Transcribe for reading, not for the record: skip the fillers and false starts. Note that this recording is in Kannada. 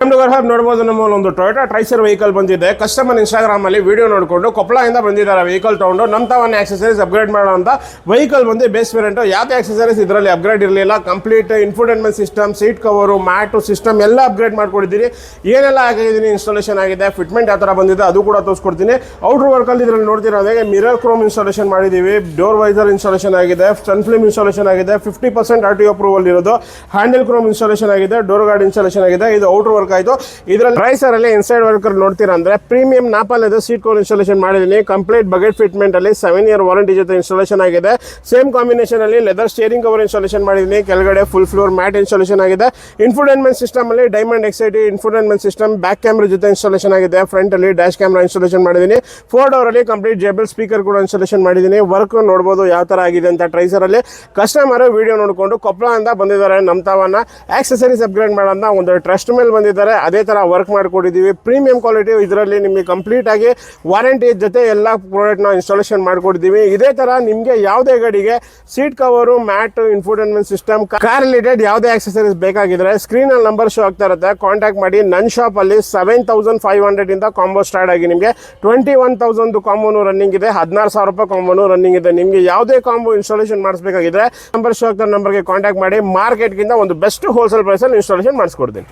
ನೋಡಬಹುದು ನಮ್ಮಲ್ಲಿ ಒಂದು ಟೊಯೋಟಾ ಟ್ರೈಸರ್ ವೆಹಿಕಲ್ ಬಂದಿದೆ. ಕಸ್ಟಮರ್ ಇನ್ಸ್ಟಾಗ್ರಾಮ್ ಅಲ್ಲಿ ವಿಡಿಯೋ ನೋಡಿಕೊಂಡು ಕೊಪ್ಪಳದಿಂದ ಬಂದಿದ್ದಾರೆ ವೆಹಿಕಲ್ ತಗೊಂಡು ನಮ್ಮ ತಾವನ್ನೇ ಆಕ್ಸೆಸರೀಸ್ ಅಪ್ಗ್ರೇಡ್ ಮಾಡೋ ಅಂತ ವೆಹಿಕಲ್ ಬಂದು ಬೇಸ್ ವೇರಿಯಂಟ್. ಯಾವುದೇ ಆಕ್ಸೆಸರೀಸ್ ಇದರಲ್ಲಿ ಅಪ್ಗ್ರೇಡ್ ಇರಲಿಲ್ಲ. Complete infotainment system, seat cover, mat system ಎಲ್ಲ ಅಪ್ಗ್ರೇಡ್ ಮಾಡ್ಕೊಡಿದ್ದೀನಿ. ಏನೆಲ್ಲ ಆಗಿದ್ದೀನಿ ಇನ್ಸ್ಟಾಲೇಷನ್ ಆಗಿದೆ, ಫಿಟ್ಮೆಂಟ್ ಯಾವ ಥರ ಬಂದಿದೆ ಅದು ಕೂಡ ತೋರಿಸ್ಕೊಡ್ತೀನಿ. ಔಟರ್ ವರ್ಕಲ್ಲಿ ಇದರಲ್ಲಿ ನೋಡ್ತಿರೋದೇ ಮಿರರ್ ಕ್ರೋಮ್ ಇನ್ಸ್ಟಾಲೇಷನ್ ಮಾಡಿದ್ದೀವಿ, ಡೋರ್ ವೈಸರ್ ಇನ್ಸ್ಟಾಲೇಷನ್ ಆಗಿದೆ, ಸನ್ ಫಿಲ್ಮ್ ಇನ್ಸ್ಟಾಲೇಷನ್ ಆಗಿದೆ, 50% RTO ಅಪ್ರೂವಲ್ ಇರೋದು, ಹ್ಯಾಂಡಲ್ ಕ್ರೋಮ್ ಇನ್ಸ್ಟಾಲೇಷನ್ ಆಗಿದೆ, ಡೋರ್ ಗಾರ್ಡ್ ಇನ್ಸ್ಟಾಲೇಷನ್ ಆಗಿದೆ. ಇದು ಔಟರ್ ವರ್ಕ್ ಆಯಿತು. ಇದರಲ್ಲಿ ಟ್ರೈಸರ್ ಅಲ್ಲಿ ಇನ್ಸೈಡ್ ವರ್ಕರ್ ನೋಡ್ತೀರಾ ಅಂದ್ರೆ ಪ್ರೀಮಿಯಂ ನಾಪಲ್ ಸೀಟ್ ಕವರ್ ಇನ್ಸ್ಟಾಲೇಷನ್ ಮಾಡಿದ್ದೀನಿ. ಕಂಪ್ಲೀಟ್ ಬಗೆಟ್ ಫಿಟ್ಮೆಂಟ್ ಅಲ್ಲಿ 7 year ವಾರಂಟಿ ಜೊತೆ ಇನ್ಸ್ಟಾಲೇಷನ್ ಆಗಿದೆ. ಸೇಮ್ ಕಾಂಬಿನೇಷನ್ ಅಲ್ಲಿ ಲೆದರ್ ಸ್ಟೇರಿಂಗ್ ಕವರ್ ಇನ್ಸ್ಟಾಲೇಷನ್ ಮಾಡಿದ್ದೀನಿ. ಕೆಳಗಡೆ ಫುಲ್ ಫ್ಲೋರ್ ಮ್ಯಾಟ್ ಇನ್ಸ್ಟಾಲೇಷನ್ ಆಗಿದೆ. ಇನ್ಫೋಟೈನ್ಮೆಂಟ್ ಸಿಸ್ಟಮ್ ಅಲ್ಲಿ ಡೈಮಂಡ್ ಎಕ್ಸೈಟಿ ಇನ್ಫೋಟೈನ್ಮೆಂಟ್ ಸಿಸ್ಟಮ್, ಬ್ಯಾಕ್ ಕ್ಯಾಮ್ರಾ ಜೊತೆ ಇನ್ಸ್ಟಾಲೇಷನ್ ಆಗಿದೆ. ಫ್ರಂಟ್ ಅಲ್ಲಿ ಡ್ಯಾಶ್ ಕ್ಯಾಮ್ರಾ ಇನ್ಸ್ಟಾಲೇಷನ್ ಮಾಡಿದ್ದೀನಿ. 4 door ಅಲ್ಲಿ ಕಂಪ್ಲೀಟ್ ಜೇಬಲ್ ಸ್ಪೀಕರ್ ಕೂಡ ಇನ್ಸ್ಟಾಲೇಷನ್ ಮಾಡಿದ್ದೀನಿ. ವರ್ಕ್ ನೋಡಬಹುದು ಯಾವ ತರ ಆಗಿದೆ ಅಂತ. ಟ್ರೈಸರ್ ಅಲ್ಲಿ ಕಸ್ಟಮರ್ ವಿಡಿಯೋ ನೋಡಿಕೊಂಡು ಕೊಪ್ಪಳದಿಂದ ಬಂದಿದ್ದಾರೆ. ನಮ್ಮ ತಾವನ್ನ ಆಕ್ಸೆಸರೀಸ್ ಅಪ್ಗ್ರೇಡ್ ಮಾಡೋಣ ಒಂದು ಟ್ರಸ್ಟ್ ಮೇಲೆ ಬಂದಿದ್ದಾರೆ. ಅದೇ ತರ ವರ್ಕ್ ಮಾಡಿಕೊಟ್ಟಿದ್ದೀವಿ. ಪ್ರೀಮಿಯಂ ಕ್ವಾಲಿಟಿ ಇದರಲ್ಲಿ ನಿಮಗೆ ಕಂಪ್ಲೀಟ್ ಆಗಿ ವಾರಂಟಿ ಜೊತೆ ಎಲ್ಲ ಪ್ರಾಡಕ್ಟ್ನ ಇನ್ಸ್ಟಾಲೇಷನ್ ಮಾಡಿಕೊಟ್ಟಿದ್ದೀವಿ. ಇದೇ ತರ ನಿಮಗೆ ಯಾವುದೇ ಗಾಡಿಗೆ seat cover, mat, infotainment system, car related ಯಾವುದೇ ಆಕ್ಸೆಸರೀಸ್ ಬೇಕಾಗಿದ್ರೆ ಸ್ಕ್ರೀನ್ ಅಲ್ಲಿ ನಂಬರ್ ಶೋ ಆಗ್ತಾ ಇರುತ್ತೆ, ಕಾಂಟ್ಯಾಕ್ಟ್ ಮಾಡಿ. ನನ್ನ ಶಾಪ್ ಅಲ್ಲಿ 7,500 ಇಂದ ಕಾಂಬೋ ಸ್ಟಾರ್ಟ್ ಆಗಿ ನಿಮಗೆ 21,000 ಕಾಂಬೋನು ರನ್ನಿಂಗ್ ಇದೆ, 16,000 ರೂಪಾಯಿ ಕಾಂಬೋನು ರನ್ನಿಂಗ್ ಇದೆ. ನಿಮಗೆ ಯಾವುದೇ ಕಾಂಬೋ ಇನ್ಸ್ಟಾಲೇಷನ್ ಮಾಡಿಸಬೇಕಾಗಿದ್ರೆ ನಂಬರ್ ಶೋ ಆಗ್ತಾ ನಂಬರ್ಗೆ ಕಾಂಟ್ಯಾಕ್ಟ್ ಮಾಡಿ. ಮಾರ್ಕೆಟ್ಗಿಂತ ಒಂದು ಬೆಸ್ಟ್ ಹೋಲ್ಸೇಲ್ ಪ್ರೈಸಲ್ಲಿ ಇನ್ಸ್ಟಾಲೇಷನ್ ಮಾಡಿಸ್ಕೊಡ್ತೀನಿ.